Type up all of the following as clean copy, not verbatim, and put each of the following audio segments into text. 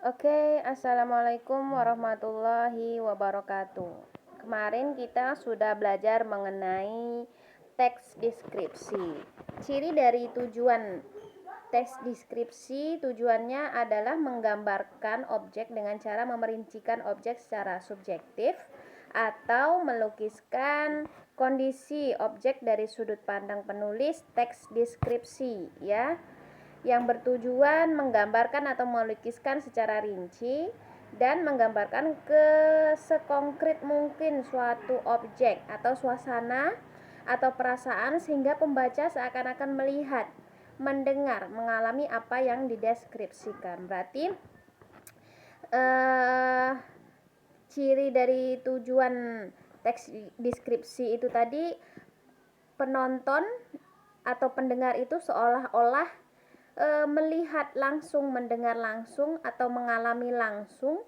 Oke, assalamualaikum warahmatullahi wabarakatuh. Kemarin kita sudah belajar mengenai teks deskripsi. Ciri dari tujuan teks deskripsi, tujuannya adalah menggambarkan objek dengan cara memerincikan objek secara subjektif atau melukiskan kondisi objek dari sudut pandang penulis teks deskripsi, ya, yang bertujuan menggambarkan atau melukiskan secara rinci dan menggambarkan sekongkrit mungkin suatu objek atau suasana atau perasaan sehingga pembaca seakan-akan melihat, mendengar, mengalami apa yang dideskripsikan. Berarti ciri dari tujuan teks deskripsi itu tadi, penonton atau pendengar itu seolah-olah melihat langsung, mendengar langsung, atau mengalami langsung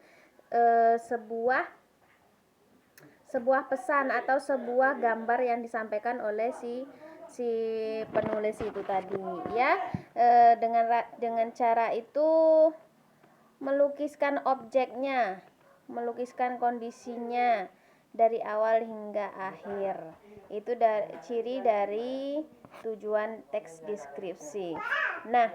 sebuah pesan atau sebuah gambar yang disampaikan oleh si penulis itu tadi, ya. Dengan cara itu melukiskan objeknya, melukiskan kondisinya dari awal hingga akhir. Itu ciri dari tujuan teks deskripsi. Nah,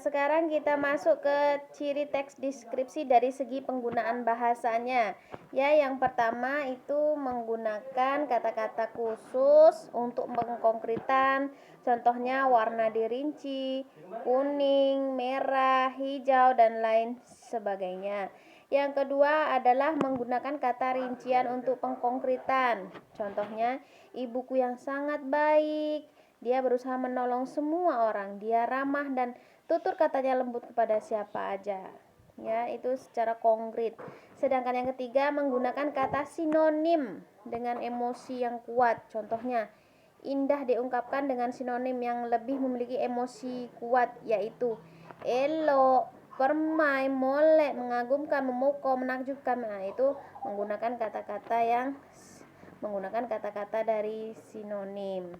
sekarang kita masuk ke ciri teks deskripsi dari segi penggunaan bahasanya. Ya, yang pertama itu menggunakan kata-kata khusus untuk pengkonkretan. Contohnya warna dirinci, kuning, merah, hijau, dan lain sebagainya. Yang kedua adalah menggunakan kata rincian untuk pengkonkretan. Contohnya, ibuku yang sangat baik, dia berusaha menolong semua orang, dia ramah dan tutur katanya lembut kepada siapa aja. Ya, itu secara konkret. Sedangkan yang ketiga menggunakan kata sinonim dengan emosi yang kuat. Contohnya, indah diungkapkan dengan sinonim yang lebih memiliki emosi kuat, yaitu elok, permai, molek, mengagumkan, memukau, menakjubkan. Nah, itu menggunakan kata-kata dari sinonim.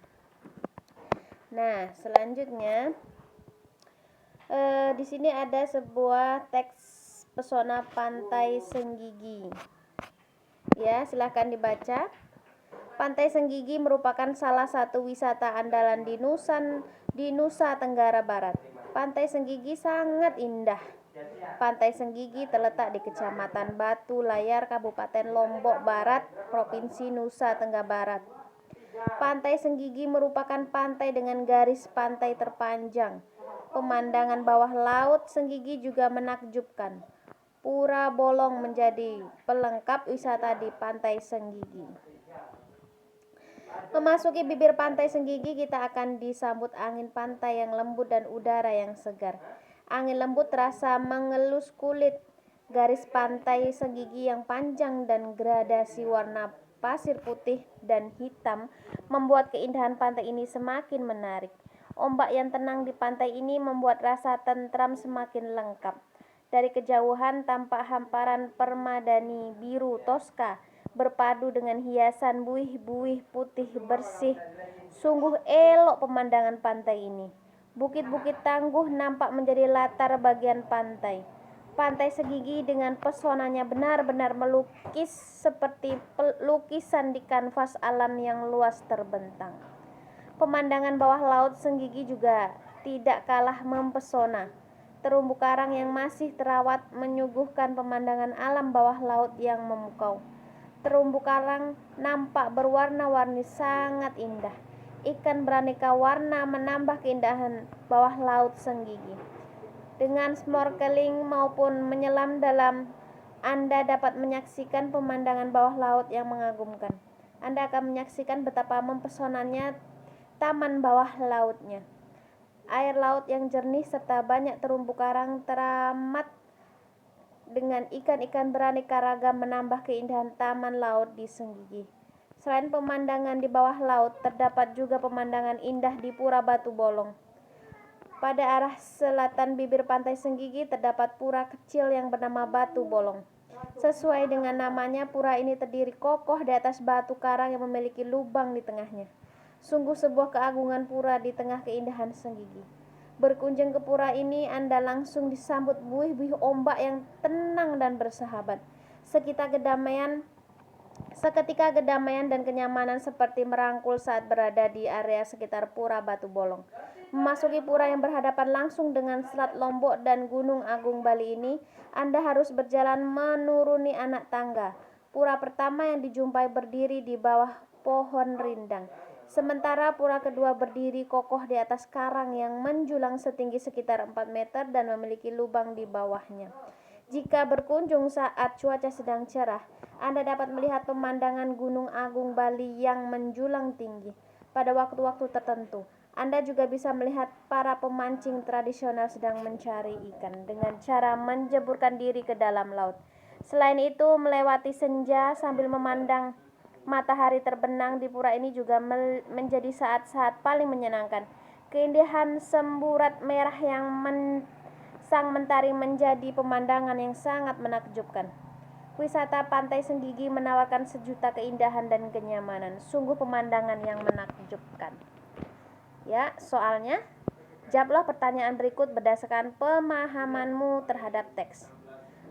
Nah, selanjutnya di sini ada sebuah teks pesona Pantai Senggigi. Ya, silahkan dibaca. Pantai Senggigi merupakan salah satu wisata andalan di Nusa Tenggara Barat. Pantai Senggigi sangat indah. Pantai Senggigi terletak di Kecamatan Batu Layar, Kabupaten Lombok Barat, Provinsi Nusa Tenggara Barat. Pantai Senggigi merupakan pantai dengan garis pantai terpanjang. Pemandangan bawah laut Senggigi juga menakjubkan. Pura Bolong menjadi pelengkap wisata di Pantai Senggigi. Memasuki bibir Pantai Senggigi, kita akan disambut angin pantai yang lembut dan udara yang segar. Angin lembut terasa mengelus kulit. Garis pantai Senggigi yang panjang dan gradasi warna pasir putih dan hitam membuat keindahan pantai ini semakin menarik. Ombak yang tenang di pantai ini membuat rasa tentram semakin lengkap. Dari kejauhan tampak hamparan permadani biru Tosca berpadu dengan hiasan buih-buih putih bersih. Sungguh elok pemandangan pantai ini. Bukit-bukit tangguh nampak menjadi latar bagian pantai. Pantai Senggigi dengan pesonanya benar-benar melukis seperti lukisan di kanvas alam yang luas terbentang. Pemandangan bawah laut Senggigi juga tidak kalah mempesona. Terumbu karang yang masih terawat menyuguhkan pemandangan alam bawah laut yang memukau. Terumbu karang nampak berwarna-warni sangat indah. Ikan beraneka warna menambah keindahan bawah laut Senggigi. Dengan snorkeling maupun menyelam dalam, Anda dapat menyaksikan pemandangan bawah laut yang mengagumkan. Anda akan menyaksikan betapa mempesonanya taman bawah lautnya. Air laut yang jernih serta banyak terumbu karang teramat dengan ikan-ikan beraneka ragam menambah keindahan taman laut di Senggigi. Selain pemandangan di bawah laut, terdapat juga pemandangan indah di Pura Batu Bolong. Pada arah selatan bibir Pantai Senggigi terdapat pura kecil yang bernama Batu Bolong. Sesuai dengan namanya, pura ini terdiri kokoh di atas batu karang yang memiliki lubang di tengahnya. Sungguh sebuah keagungan pura di tengah keindahan Senggigi. Berkunjung ke pura ini, Anda langsung disambut buih-buih ombak yang tenang dan bersahabat. Seketika kedamaian dan kenyamanan seperti merangkul saat berada di area sekitar Pura Batu Bolong. Memasuki pura yang berhadapan langsung dengan Selat Lombok dan Gunung Agung Bali ini, Anda harus berjalan menuruni anak tangga. Pura pertama yang dijumpai berdiri di bawah pohon rindang. Sementara pura kedua berdiri kokoh di atas karang yang menjulang setinggi sekitar 4 meter dan memiliki lubang di bawahnya. Jika berkunjung saat cuaca sedang cerah, Anda dapat melihat pemandangan Gunung Agung Bali yang menjulang tinggi. Pada waktu-waktu tertentu, Anda juga bisa melihat para pemancing tradisional sedang mencari ikan dengan cara menjeburkan diri ke dalam laut. Selain itu, melewati senja sambil memandang matahari terbenam di pura ini juga menjadi saat-saat paling menyenangkan. Keindahan semburat merah yang sang mentari menjadi pemandangan yang sangat menakjubkan. Wisata Pantai Senggigi menawarkan sejuta keindahan dan kenyamanan. Sungguh pemandangan yang menakjubkan. Ya, soalnya jawablah pertanyaan berikut berdasarkan pemahamanmu terhadap teks.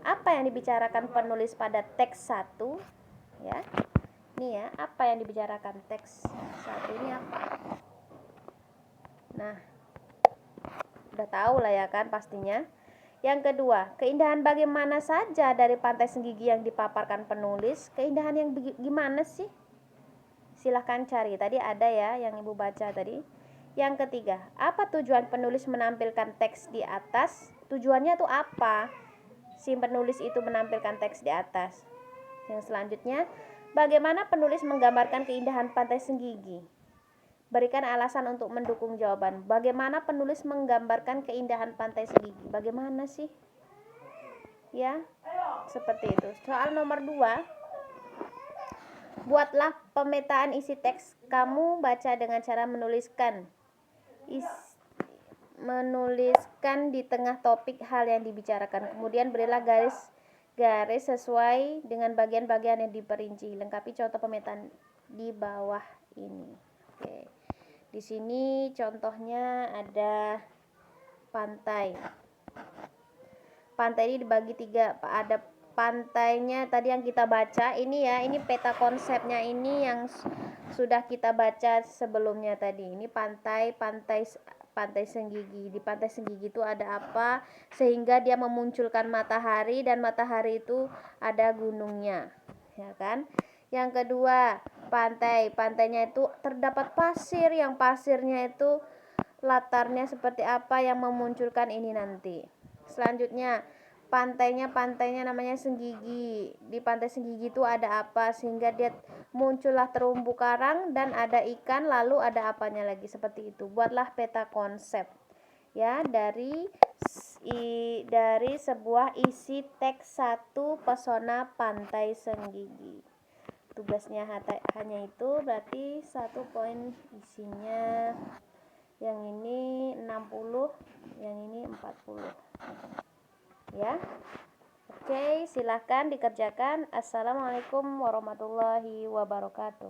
Apa yang dibicarakan penulis pada teks 1? Ya. Ini ya, apa yang dibicarakan teks 1 ini apa? Nah, udah tahu lah ya kan pastinya. Yang kedua, keindahan bagaimana saja dari Pantai Senggigi yang dipaparkan penulis? Keindahan yang gimana sih? Silahkan cari, tadi ada ya yang ibu baca tadi. Yang ketiga, apa tujuan penulis menampilkan teks di atas? Tujuannya tuh apa? Si penulis itu menampilkan teks di atas. Yang selanjutnya, bagaimana penulis menggambarkan keindahan Pantai Senggigi? Berikan alasan untuk mendukung jawaban. Bagaimana penulis menggambarkan keindahan Pantai Senggigi? Bagaimana sih? Ya, seperti itu. Soal nomor 2. Buatlah pemetaan isi teks. Kamu baca dengan cara menuliskan di tengah topik hal yang dibicarakan. Kemudian berilah garis sesuai dengan bagian-bagian yang diperinci. Lengkapi contoh pemetaan di bawah ini. Oke. Di sini contohnya ada pantai. Pantai ini dibagi 3. Ada pantainya tadi yang kita baca ini ya. Ini peta konsepnya ini yang sudah kita baca sebelumnya tadi. Ini pantai Senggigi. Di Pantai Senggigi itu ada apa sehingga dia memunculkan matahari dan matahari itu ada gunungnya, ya kan? Yang kedua, pantainya itu terdapat pasir, yang pasirnya itu latarnya seperti apa yang memunculkan ini nanti. Selanjutnya, pantainya namanya Senggigi. Di Pantai Senggigi itu ada apa sehingga dia muncullah terumbu karang dan ada ikan, lalu ada apanya lagi, seperti itu. Buatlah peta konsep ya dari sebuah isi teks 1 Pesona Pantai Senggigi. Tugasnya hanya itu, berarti 1 poin isinya. Yang ini 60, yang ini 40. Ya. Oke, silahkan dikerjakan. Assalamualaikum warahmatullahi wabarakatuh.